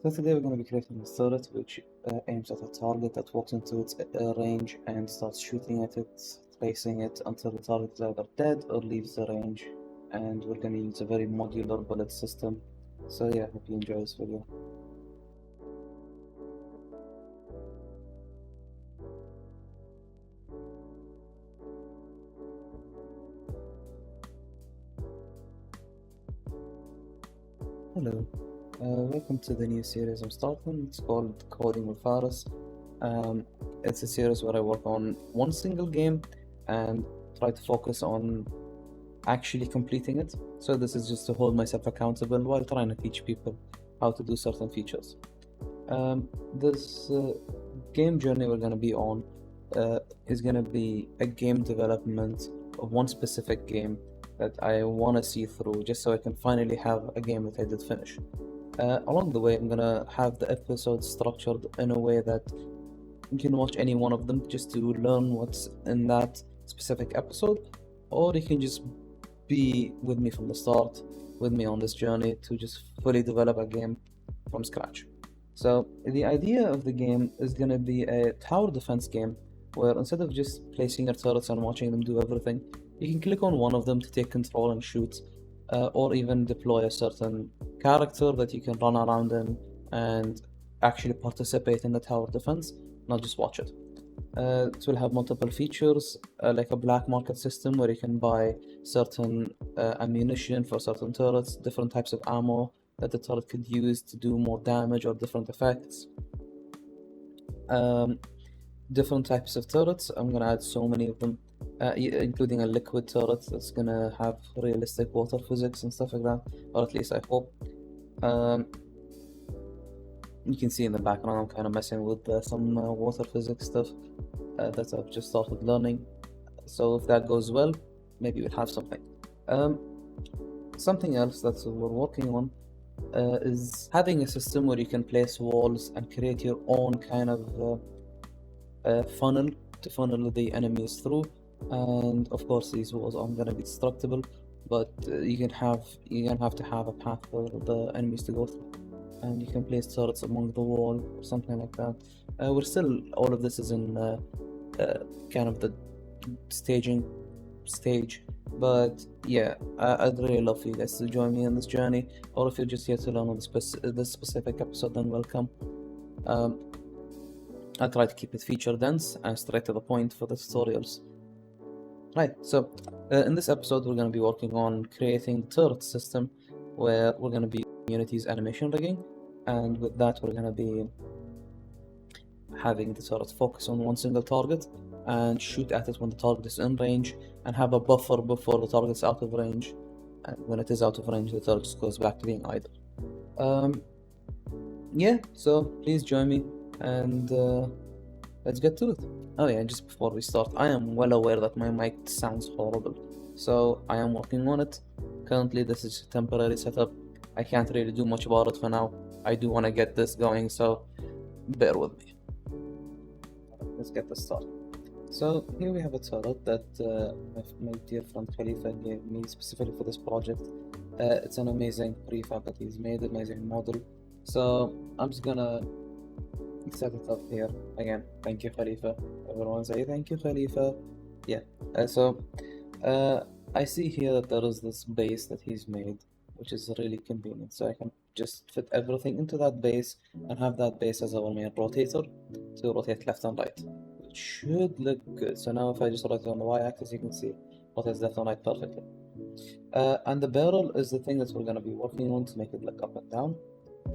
So today we're going to be creating a turret which aims at a target that walks into its range and starts shooting at it, placing it until the target is either dead or leaves the range. And we're going to use a very modular bullet system. So yeah, hope you enjoy this video. Hello, welcome to the new series I'm starting. It's called Coding with Faris. It's a series where I work on one single game and try to focus on actually completing it. So this is just to hold myself accountable while trying to teach people how to do certain features. This game journey we're going to be on is going to be a game development of one specific game that I want to see through, just so I can finally have a game that I did finish. Along the way, I'm going to have the episodes structured in a way that you can watch any one of them just to learn what's in that specific episode, or you can just be with me from the start, with me on this journey to just fully develop a game from scratch. So the idea of the game is going to be a tower defense game where instead of just placing your turrets and watching them do everything, you can click on one of them to take control and shoot, or even deploy a certain character that you can run around in and actually participate in the tower defense, not just watch it. It will have multiple features, like a black market system where you can buy certain ammunition for certain turrets, different types of ammo that the turret could use to do more damage or different effects. Different types of turrets. I'm gonna add so many of them, including a liquid turret that's gonna have realistic water physics and stuff like that, or at least I hope. You can see in the background I'm kind of messing with some water physics stuff that I've just started learning. So if that goes well, maybe we'll have something. Something else that we're working on is having a system where you can place walls and create your own kind of funnel to funnel the enemies through. And of course, these walls aren't going to be destructible, but you're gonna have to have a path for the enemies to go through, and you can place turrets along the wall or something like that. We're still, all of this is in kind of the staging stage, but yeah, I'd really love for you guys to join me on this journey, or if you're just here to learn on this specific episode, then welcome. I try to keep it feature dense and straight to the point for the tutorials. Right, so in this episode we're going to be working on creating the turret system, where we're going to be using Unity's animation rigging, and with that we're going to be having the turret focus on one single target and shoot at it when the target is in range, and have a buffer before the target's out of range, and when it is out of range the turret just goes back to being idle. Yeah, so please join me and let's get to it. Oh yeah, just before we start, I am well aware that my mic sounds horrible, so I am working on it. Currently this is a temporary setup. I can't really do much about it for now. I do want to get this going, so bear with me. Let's get this started. So here we have a turret that my dear friend Khalifa gave me specifically for this project. It's an amazing prefab that he's made, amazing model. So I'm just gonna set it up here again. Thank you, Khalifa. Everyone say thank you, Khalifa. Yeah. I see here that there is this base that he's made, which is really convenient. So I can just fit everything into that base and have that base as our main rotator to rotate left and right. It should look good. So now if I just rotate on the y-axis, you can see rotates left and right perfectly. And the barrel is the thing that we're going to be working on to make it look up and down,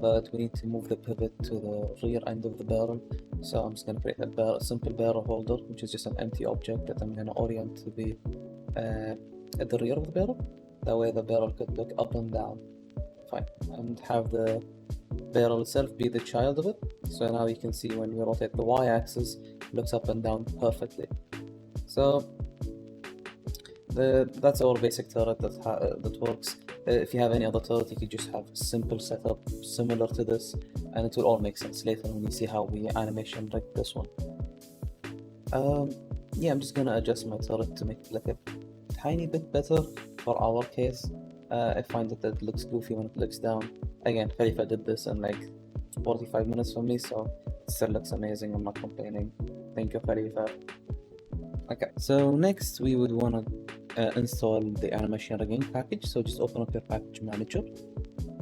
but we need to move the pivot to the rear end of the barrel. So I'm just going to create a simple barrel holder, which is just an empty object that I'm going to orient to be at the rear of the barrel. That way the barrel could look up and down. Fine. And have the barrel itself be the child of it. So now you can see when we rotate the y-axis, it looks up and down perfectly. So that's our basic turret that works. If you have any other turret, you could just have a simple setup similar to this, and it will all make sense later when you see how we animation rig this one. Yeah, I'm just gonna adjust my turret to make it look a tiny bit better for our case. I find that it looks goofy when it looks down. Again, Khalifa did this in like 45 minutes for me, so it still looks amazing. I'm not complaining. Thank you, Khalifa. Okay, so next we would want to install the animation rigging package. So just open up your package manager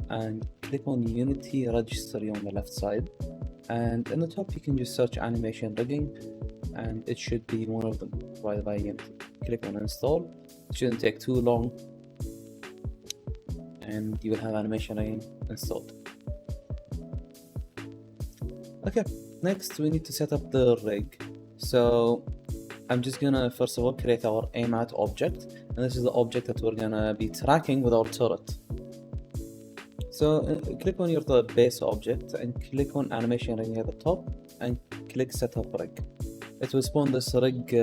and click on Unity registry on the left side, and in the top you can just search animation rigging, and it should be one of them provided by Unity. Click on install. It shouldn't take too long, and you will have animation rigging installed. Okay, next we need to set up the rig. So I'm just gonna first of all create our AMAT object, and this is the object that we're gonna be tracking with our turret. So click on your base object and click on animation rig at the top and click setup rig. It will spawn this rig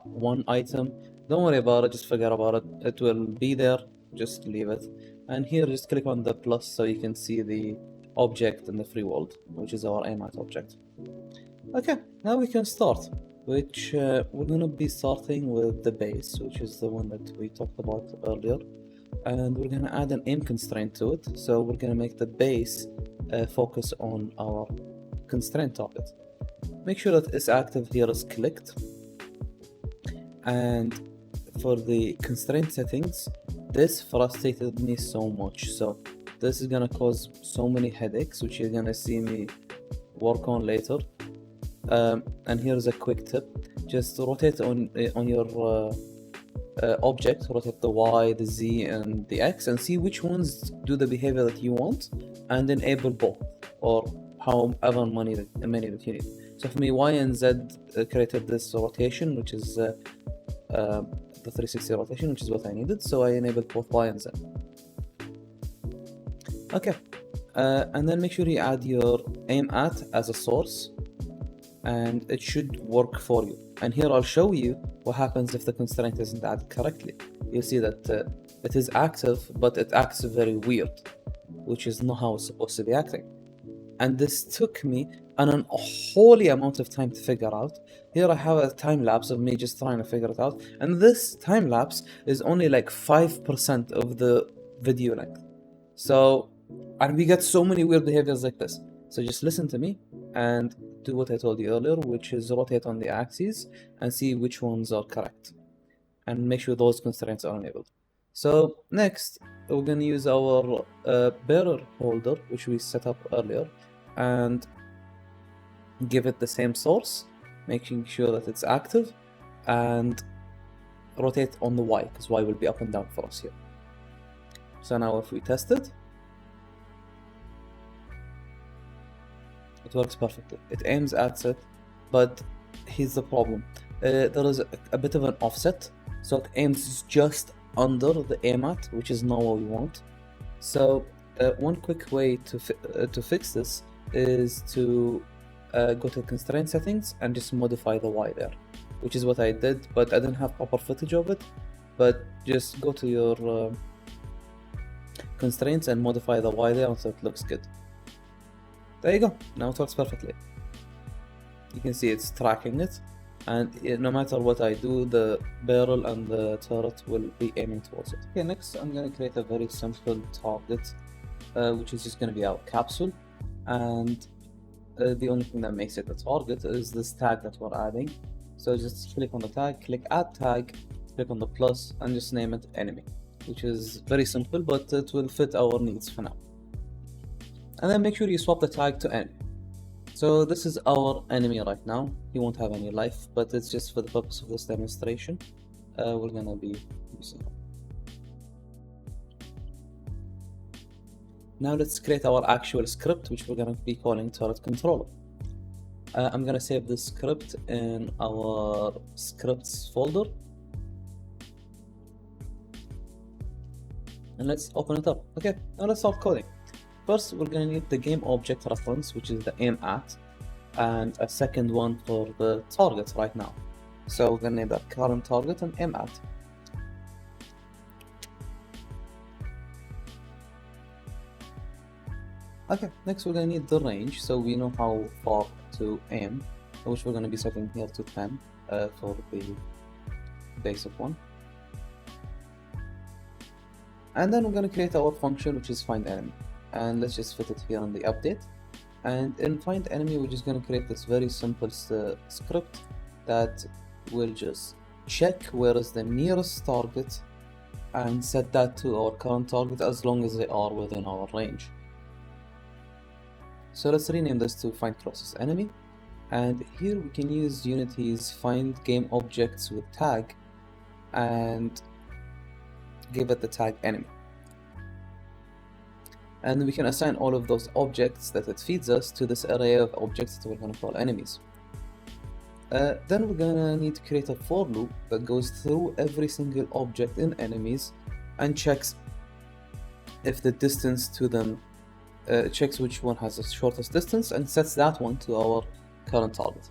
one item. Don't worry about it, just forget about it. It will be there, just leave it. And here just click on the plus so you can see the object in the free world, which is our AMAT object. Okay, now we can start, which we're gonna be starting with the base, which is the one that we talked about earlier. And we're gonna add an aim constraint to it. So we're gonna make the base focus on our constraint target. Make sure that it's active here is clicked. And for the constraint settings, this frustrated me so much. So this is gonna cause so many headaches, which you're gonna see me work on later. And here's a quick tip: just rotate on your object, rotate the Y, the Z, and the X, and see which ones do the behavior that you want, and enable both, or however many that you need. So for me, Y and Z created this rotation, which is the 360 rotation, which is what I needed. So I enabled both Y and Z. Okay, and then make sure you add your aim@, as a source, and it should work for you. And here I'll show you what happens if the constraint isn't added correctly. You'll see that it is active, but it acts very weird, which is not how it's supposed to be acting. And this took me an unholy amount of time to figure out. Here I have a time lapse of me just trying to figure it out, and this time lapse is only like 5% of the video length. So, and we get so many weird behaviors like this. So just listen to me and do what I told you earlier, which is rotate on the axes and see which ones are correct, and make sure those constraints are enabled. So next, we're going to use our bearer holder, which we set up earlier, and give it the same source, making sure that it's active, and rotate on the Y, because Y will be up and down for us here. So now if we test it, it works perfectly. It aims at it, but here's the problem. There is a bit of an offset, so it aims just under the aim@, which is not what we want. So one quick way to fix this is to go to constraint settings and just modify the Y there, which is what I did, but I didn't have proper footage of it. But just go to your constraints and modify the Y there so it looks good. There you go, now it works perfectly. You can see it's tracking it, and no matter what I do, the barrel and the turret will be aiming towards it. Okay, next I'm going to create a very simple target, which is just going to be our capsule, and the only thing that makes it a target is this tag that we're adding. So just click on the tag, click add tag, click on the plus, and just name it enemy, which is very simple, but it will fit our needs for now. And then make sure you swap the tag to enemy. So this is our enemy right now. He won't have any life, but it's just for the purpose of this demonstration. We're gonna be using it. Now let's create our actual script, which we're gonna be calling turret controller. I'm gonna save this script in our scripts folder. And let's open it up. Okay, now let's start coding. First, we're going to need the game object reference, which is the aim@, and a second one for the target right now. So we're going to name that current target and aim@. Okay, next we're going to need the range, so we know how far to aim, which we're going to be setting here to 10 for the basic one. And then we're going to create our function, which is find enemy. And let's just fit it here on the update. And in find enemy, we're just going to create this very simple script that will just check where is the nearest target and set that to our current target as long as they are within our range. So let's rename this to find closest enemy, and here we can use Unity's find game objects with tag and give it the tag enemy. And we can assign all of those objects that it feeds us to this array of objects that we're going to call enemies. Then we're gonna need to create a for loop that goes through every single object in enemies and checks if the distance to them, checks which one has the shortest distance and sets that one to our current target.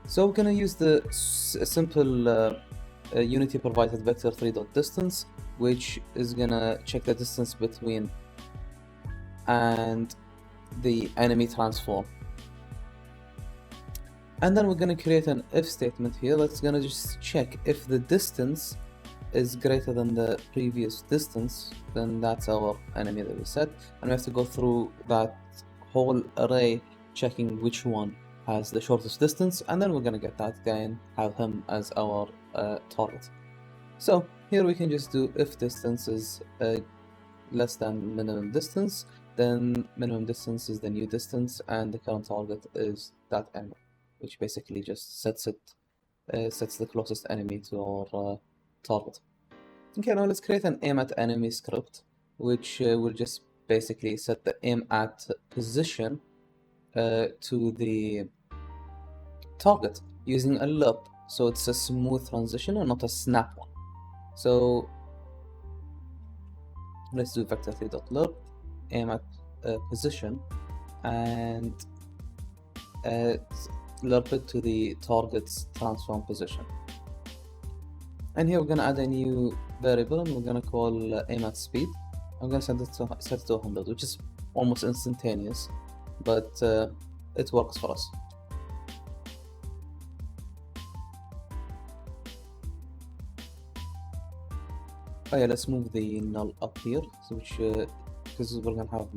So we're gonna use the simple Unity provided vector3.distance, which is gonna check the distance between and the enemy transform. And then we're going to create an if statement here that's going to just check if the distance is greater than the previous distance, then that's our enemy that we set. And we have to go through that whole array checking which one has the shortest distance, and then we're going to get that guy and have him as our target. So here we can just do if distance is less than minimum distance, then minimum distance is the new distance and the current target is that enemy, which basically just sets the closest enemy to our target. Okay, now let's create an aim at enemy script, which will just basically set the aim at position to the target using a loop, so it's a smooth transition and not a snap one. So let's do vector3.loop aim at position and loop it to the target's transform position. And here we're going to add a new variable and we're going to call aim at speed. I'm going to set it to 100, which is almost instantaneous, but it works for us. Oh yeah, let's move the null up here, so which because we're going to have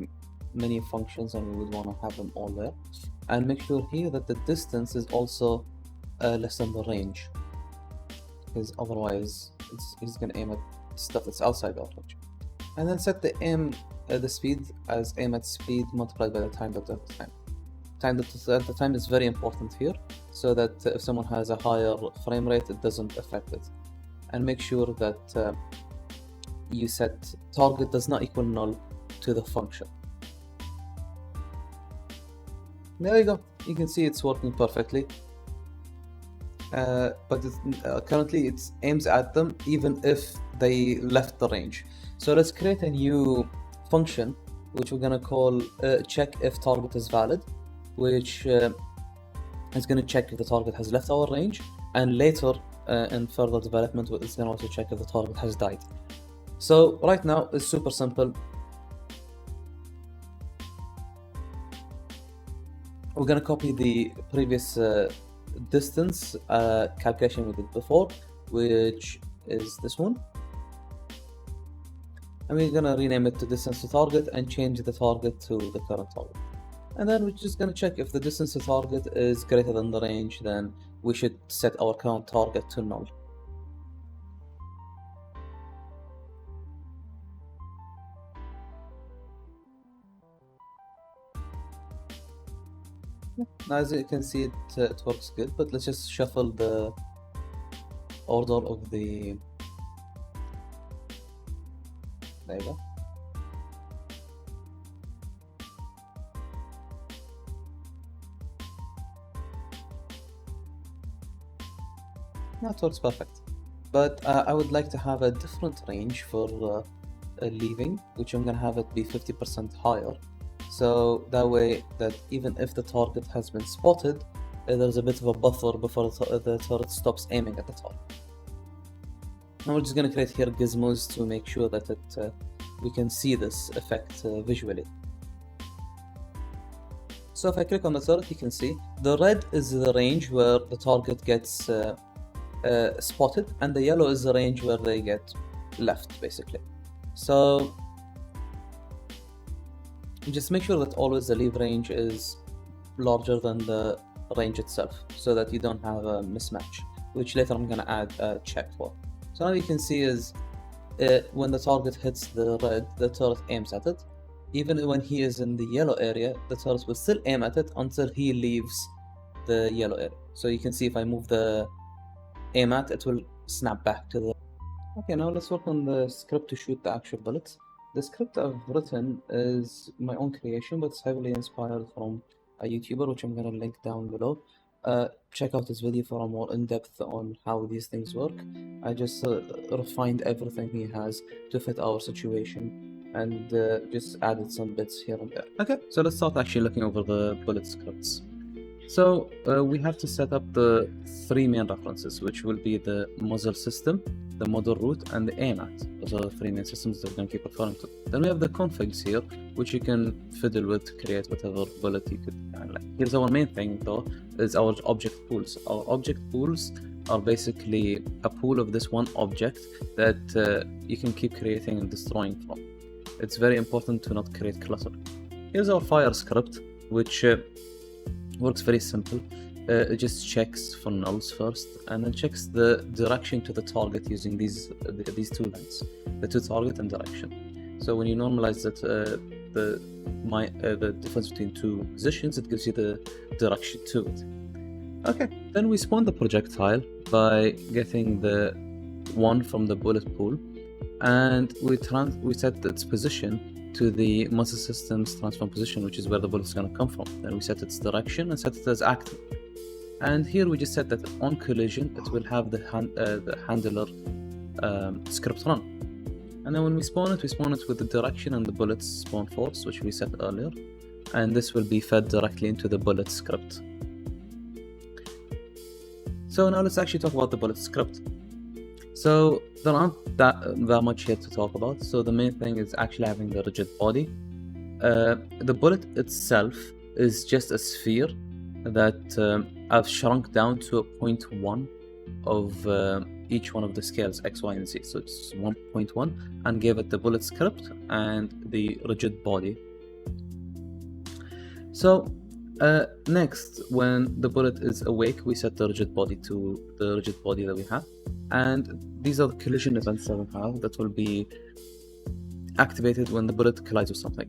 many functions and we would want to have them all there. And make sure here that the distance is also less than the range, because otherwise it's going to aim at stuff that's outside our range. And then set the the speed as aim at speed multiplied by the time at the time. Time at the time is very important here, so that if someone has a higher frame rate, it doesn't affect it. And make sure that you set target does not equal null to the function. There you go. You can see it's working perfectly. But currently it aims at them even if they left the range. So let's create a new function which we're going to call check if target is valid, which is going to check if the target has left our range, and later in further development it's going to also check if the target has died. So right now it's super simple. We're going to copy the previous distance calculation we did before, which is this one, and we're going to rename it to distance to target and change the target to the current target. And then we're just going to check if the distance to target is greater than the range, then we should set our current target to null. Now as you can see it works good, but let's just shuffle the order of the... There you go. That works perfect. But I would like to have a different range for leaving, which I'm going to have it be 50% higher. So that way that even if the target has been spotted, there's a bit of a buffer before the turret stops aiming at the target. Now we're just going to create here gizmos to make sure that we can see this effect visually. So if I click on the turret, you can see the red is the range where the target gets spotted, and the yellow is the range where they get left, basically. So just make sure that always the leave range is larger than the range itself, so that you don't have a mismatch, which later I'm gonna add a check for. So now you can see is when the target hits the red, the turret aims at it. Even when he is in the yellow area, the turret will still aim at it until he leaves the yellow area. So you can see if I move the aim at, it will snap back to the... Okay, now let's work on the script to shoot the actual bullets. The script I've written is my own creation, but it's heavily inspired from a YouTuber, which I'm gonna link down below. Check out this video for a more in-depth on how these things work. I just refined everything he has to fit our situation, and just added some bits here and there. Okay, so let's start actually looking over the bullet scripts. So we have to set up the three main references, which will be the muzzle system, the model root, and the AMAT. Those are the three main systems that we're going to keep referring to. Then we have the configs here, which you can fiddle with to create whatever bullet you could like. Here's our main thing though, is our object pools. Our object pools are basically a pool of this one object that you can keep creating and destroying from. It's very important to not create clutter. Here's our fire script, which works very simple. It just checks for nulls first, and then checks the direction to the target using these two lines, the to target and direction. So when you normalize that the difference between two positions, it gives you the direction to it. Okay, then we spawn the projectile by getting the one from the bullet pool, and we set its position to the muzzle system's transform position, which is where the bullet is going to come from. Then we set its direction and set it as active. And here we just set that on collision, it will have the handler script run. And then when we spawn it with the direction and the bullet's spawn force, which we set earlier. And this will be fed directly into the bullet script. So now let's actually talk about the bullet script. So there aren't that much here to talk about. So the main thing is actually having the rigid body. The bullet itself is just a sphere that I've shrunk down to a 0.1 of each one of the scales X, Y, and Z. So it's 1.1, and gave it the bullet script and the rigid body. So next, when the bullet is awake, we set the rigid body to the rigid body that we have. And these are the collision events that we have that will be activated when the bullet collides with something.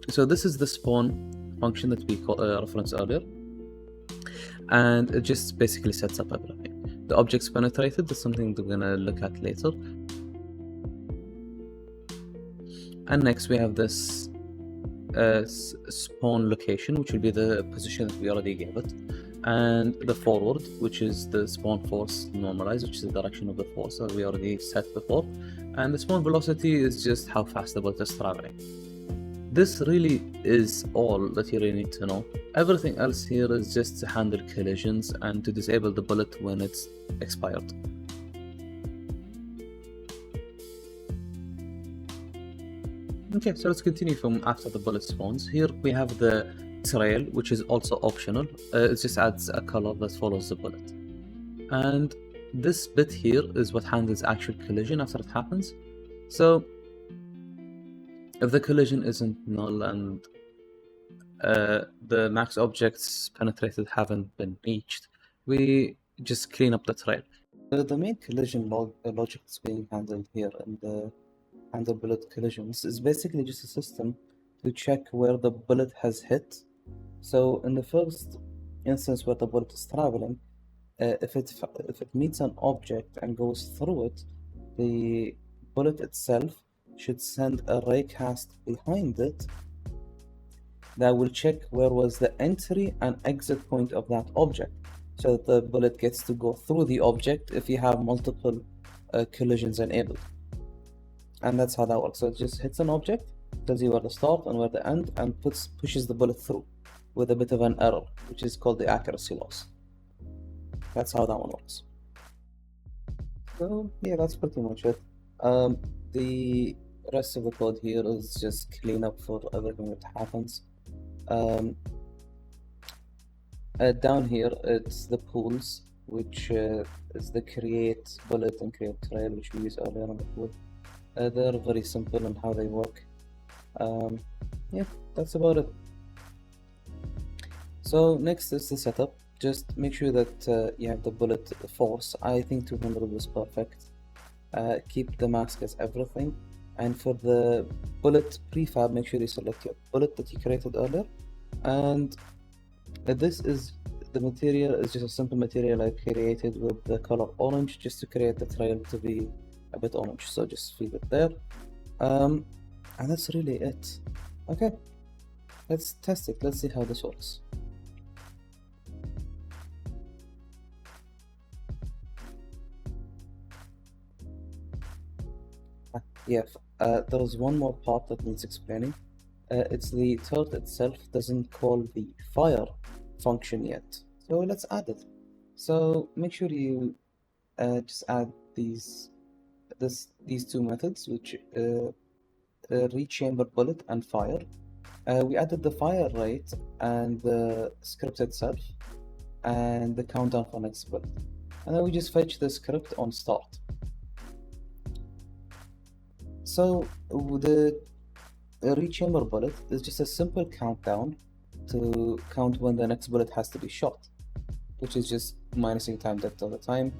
So this is the spawn function that we referenced earlier, and it just basically sets up everything. The objects penetrated is something that we're gonna look at later. And next we have this spawn location, which will be the position that we already gave it, and the forward, which is the spawn force normalized, which is the direction of the force that we already set before, and the spawn velocity is just how fast the bullet is traveling. This really is all that you really need to know. Everything else here is just to handle collisions and to disable the bullet when it's expired. Okay, so let's continue from after the bullet spawns. Here we have the trail, which is also optional. It just adds a color that follows the bullet. And this bit here is what handles actual collision after it happens. So if the collision isn't null and the max objects penetrated haven't been reached, we just clean up the trail. The main collision logic that's being handled here in the handle bullet collisions is basically just a system to check where the bullet has hit. So in the first instance where the bullet is traveling, if it meets an object and goes through it, the bullet itself should send a raycast behind it that will check where was the entry and exit point of that object, so that the bullet gets to go through the object if you have multiple collisions enabled. And that's how that works. So it just hits an object, tells you where the start and where the end, and pushes the bullet through with a bit of an error, which is called the accuracy loss. That's how that one works. So yeah, that's pretty much it. The rest of the code here is just clean up for everything that happens. Down here it's the pools, which is the create bullet and create trail, which we used earlier on the code. They're very simple in how they work. Yeah, that's about it. So next is the setup. Just make sure that you have the bullet force. I think 200 is perfect. Keep the mask as everything. And for the bullet prefab, make sure you select your bullet that you created earlier. And this is the material is just a simple material I created with the color orange just to create the trail to be a bit orange. So just leave it there. And that's really it. Okay, let's test it. Let's see how this works. Yeah, there is one more part that needs explaining. It's the turret itself doesn't call the fire function yet. So let's add it. So make sure you just add these two methods, which rechamber bullet and fire. We added the fire rate and the script itself and the countdown for next bullet. And then we just fetch the script on start. So the rechamber bullet is just a simple countdown to count when the next bullet has to be shot, which is just minusing time depth all the time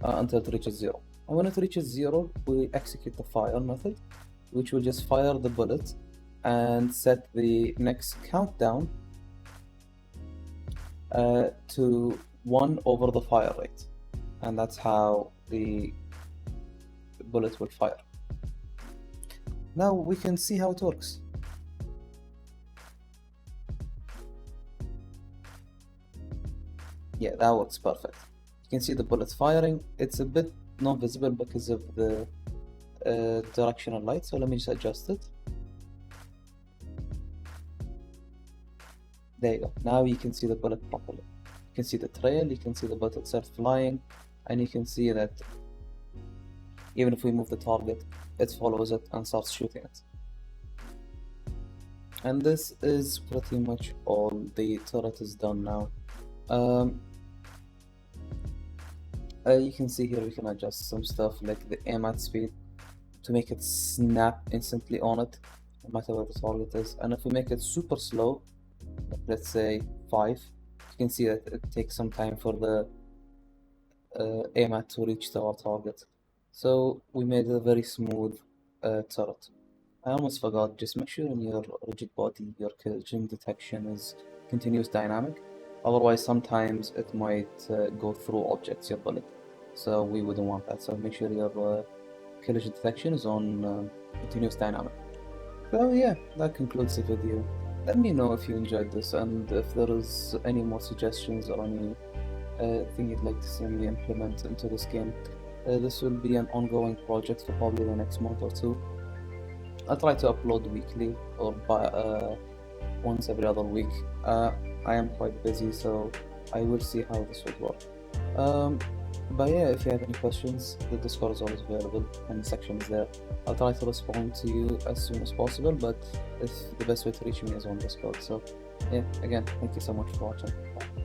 until it reaches 0. And when it reaches 0, we execute the fire method, which will just fire the bullet and set the next countdown to 1 over the fire rate. And that's how the bullet will fire. Now we can see how it works. Yeah, that works perfect. You can see the bullet firing. It's a bit not visible because of the directional light, so let me just adjust it. There you go. Now you can see the bullet properly. You can see the trail, you can see the bullet itself flying, and you can see that even if we move the target, it follows it and starts shooting it. And this is pretty much all. The turret is done now. You can see here we can adjust some stuff like the aim at speed to make it snap instantly on it, no matter where the target is. And if we make it super slow, let's say 5, you can see that it takes some time for the aim to reach our target. So we made a very smooth turret. I almost forgot, just make sure in your rigid body your collision detection is continuous dynamic. Otherwise sometimes it might go through objects, your bullet. So we wouldn't want that. So make sure your collision detection is on continuous dynamic. So yeah, that concludes the video. Let me know if you enjoyed this and if there is any more suggestions or any thing you'd like to see me implement into this game. This will be an ongoing project for probably the next month or 2. I'll try to upload weekly or once every other week. I am quite busy, so I will see how this would work. But yeah, if you have any questions, the Discord is always available and the section is there. I'll try to respond to you as soon as possible, but the best way to reach me is on Discord. So yeah, again, thank you so much for watching. Bye.